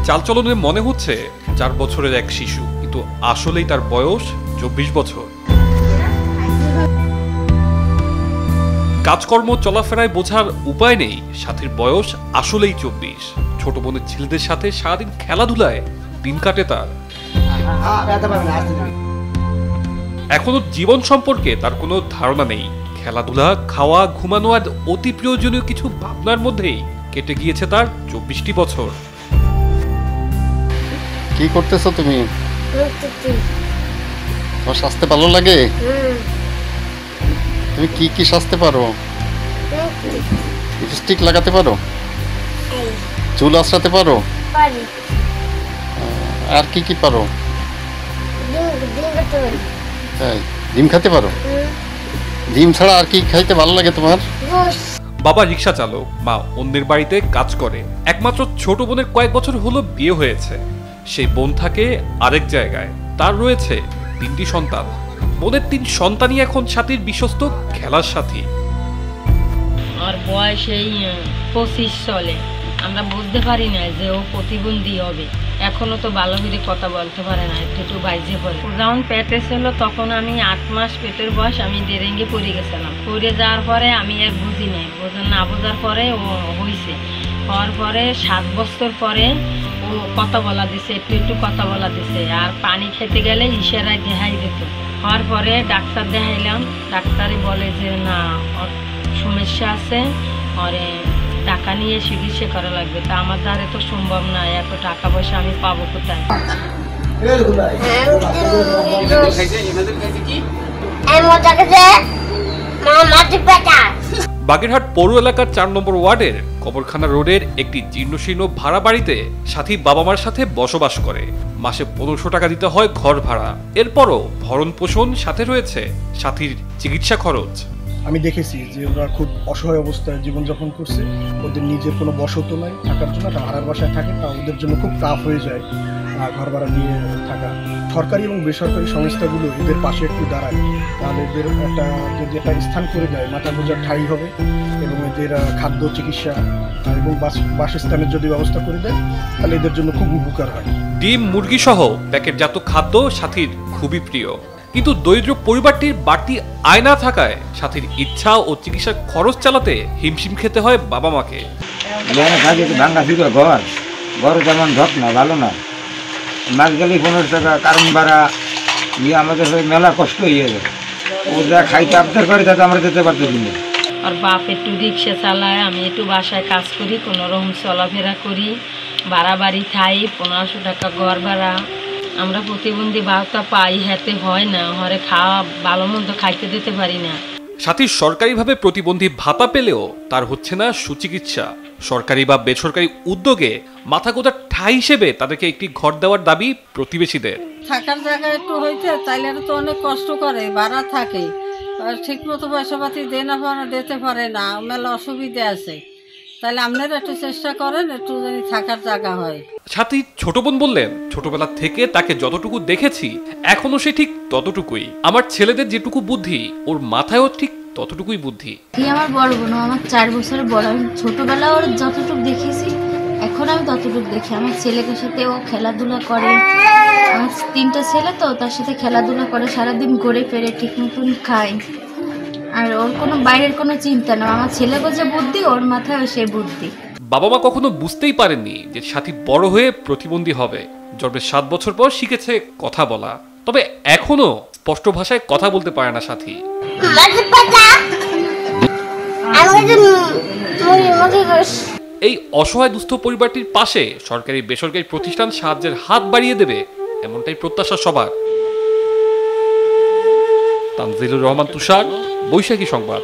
চালচলনে মনে হচ্ছে 4 বছরের এক শিশু, কিন্তু আসলেই তার বয়স 24 বছর। কাজকর্ম চলাফেরায় বোঝার উপায় নেই সাথীর বয়স আসলেই 24। ছোট বোনের ছেলেদের সাথে সারাদিন খেলাধুলায় দিন কাটে তার। এখনো জীবন সম্পর্কে তার কোনো ধারণা নেই। খেলাধুলা, খাওয়া, ঘুমানো আর অতি প্রয়োজনীয় কিছু ভাবনার মধ্যেই কেটে গিয়েছে তার 24টি বছর। কি করতেছো তুমি? তোমার সাজতে ভালো লাগে? তুমি কি কি সাজতে পারো? লিপস্টিক লাগাতে পারো? চুল আঁচড়াতে পারো? আর কি কি পারো? ডিম খেতে পারো? ডিম ছাড়া আর কি খাইতে ভালো লাগে তোমার? বাবা রিক্সা চালক, মা অন্যের বাড়িতে কাজ করে। একমাত্র ছোট বোনের কয়েক বছর হলো বিয়ে হয়েছে। সেই বোন থাকে আরেক জায়গায়। তার রয়েছে 3টি সন্তান। বোনের 3 সন্তানই এখন সাথীর বিশ্বস্ত খেলার সাথী। আর বয়স এই 25 চলে। আমরা বুঝতে পারি না যে ও প্রতিবন্ধী হবে। এখনো তো ভালো করে কথা বলতে পারে না, একটু বাইজে পড়ে। যখন পেটে ছিল তখন আমি 8 মাস পেটের বয়স, আমি ডেরেঙ্গে পড়ে গেছিলাম। পড়ে যাওয়ার পরে আমি আর বুঝি নাই, না বোঝার পরে ও হয়েছে। হওয়ার পরে 7 বছর পরে ও কথা বলা দিছে, একটু কথা বলা দিছে। আর পানি খেতে গেলে ইশারায় দেখাই দিত। হওয়ার পরে ডাক্তার দেখাইলাম। ডাক্তারে বলে যে না, ওর সমস্যা আছে, ওরে টাকা নিয়ে চিকিৎসা করা লাগবে। তা আমার দ্বারা তো সম্ভব না, এত টাকা পয়সা আমি পাবো কোথায়? বাগেরহাট পৌর এলাকার 4 নম্বর ওয়ার্ডের কবরখানা রোডের একটি জীর্ণশীর্ণ ভাড়া বাড়িতে সাথী বাবা মার সাথে বসবাস করে। মাসে 1500 টাকা দিতে হয় ঘর ভাড়া। এরপরও ভরণ পোষণ সাথে রয়েছে সাথীর চিকিৎসা খরচ। আমি দেখেছি যে ওরা খুব অসহায় অবস্থায় জীবনযাপন করছে। ওদের নিজের কোনো বসত নাই থাকার জন্য, একটা ভাড়ার বাসায় থাকে। তা ওদের জন্য খুব টাফ হয়ে যায় ঘর ভাড়া দিয়ে থাকা। সরকারি এবং বেসরকারি সংস্থাগুলো এদের পাশে একটু দাঁড়ায়, তাহলে এদের যদি একটা স্থান করে দেয়, মাথা গোঁজার ঠাঁই হবে এবং এদের খাদ্য, চিকিৎসা এবং বাসস্থানের যদি ব্যবস্থা করে দেয়, তাহলে এদের জন্য খুব উপকার হয়। ডিম, মুরগি সহ প্যাকেটজাত খাদ্য সাথীর খুবই প্রিয়। কিন্তু দরিদ্র পরিবারটির বাড়তি আয় না থাকায় সাথীর ইচ্ছা ও চিকিৎসার খরচ চালাতে হিমশিম খেতে হয় বাবা মাকে। ভাঙ্গা ছিল ঘর যেমন ধক না, ভালো না। মাস গেলে 15 টাকা কারণ ভাড়া নিয়ে আমাদের মেলা কষ্ট হয়ে যাবে। ও যা খাইতে আবদার করে তাতে আমরা যেতে পারতেছি না। আর বাপ একটু রিক্সা চালায়, আমি একটু বাসায় কাজ করি, কোনোরকম চলাফেরা করি। ভাড়া বাড়ি খাই, 1500 টাকা ঘর ভাড়া। আমরা প্রতিবন্ধী ভাতা পাই, হাতে হয় না, হরে খাওয়া ভালো মন্দ খাইতে দিতে পারি না। সাথীর সরকারিভাবে প্রতিবন্ধী ভাতা পেলেও তার হচ্ছে না সুচিকিৎসা। সরকারি বা বেসরকারি উদ্যোগে মাথা গোঁজার ঠাঁই হিসেবে তাদেরকে একটি ঘর দেওয়ার দাবি প্রতিবেশীদের। থাকার জায়গা একটু হইতে তাইলে তো অনেক কষ্ট করে, ভাড়া থাকে, ঠিক মতো পয়সাপাতি দিতে পারে না, মেলা অসুবিধা আছে। তাহলে আপনারা একটু চেষ্টা করেন, একটু যদি থাকার জায়গা হয়। সাথী ছোট বোন বললেন, ছোটবেলা থেকে তাকে যতটুকু দেখেছি এখনো সে ঠিক ততটুকুই। আমার ছেলেদের যেটুকু বুদ্ধি ওর মাথায়ও ঠিক ততটুকুই বুদ্ধি। আমার বড় বোন, আমার 4 বছরের বড়। আমি ছোটবেলা ওর যতটুকু দেখেছি এখন আমি ততটুকু দেখি। আমার ছেলের সাথে ও খেলাধুলা করে। আমার 3টা ছেলে তো, তার সাথে খেলাধুলা করে, সারাদিন ঘুরে ফেরে, ঠিক মতন খায়। আর ওর কোনো বাইরের কোনো চিন্তা না। আমার ছেলেকে যে বুদ্ধি, ওর মাথায় সেই বুদ্ধি। বাবা মা কখনো বুঝতেই পারেননি যে সাথী বড় হয়ে প্রতিবন্ধী হবে। জন্মের 7 বছর পর শিখেছে কথা বলা, তবে এখনো স্পষ্ট ভাষায় কথা বলতে পারে না সাথী। এই অসহায় দুস্থ পরিবারটির পাশে সরকারি বেসরকারি প্রতিষ্ঠান সাহায্যের হাত বাড়িয়ে দেবে, এমনটাই প্রত্যাশা সবার। তানজিলুর রহমান তুষার, বৈশাখী সংবাদ।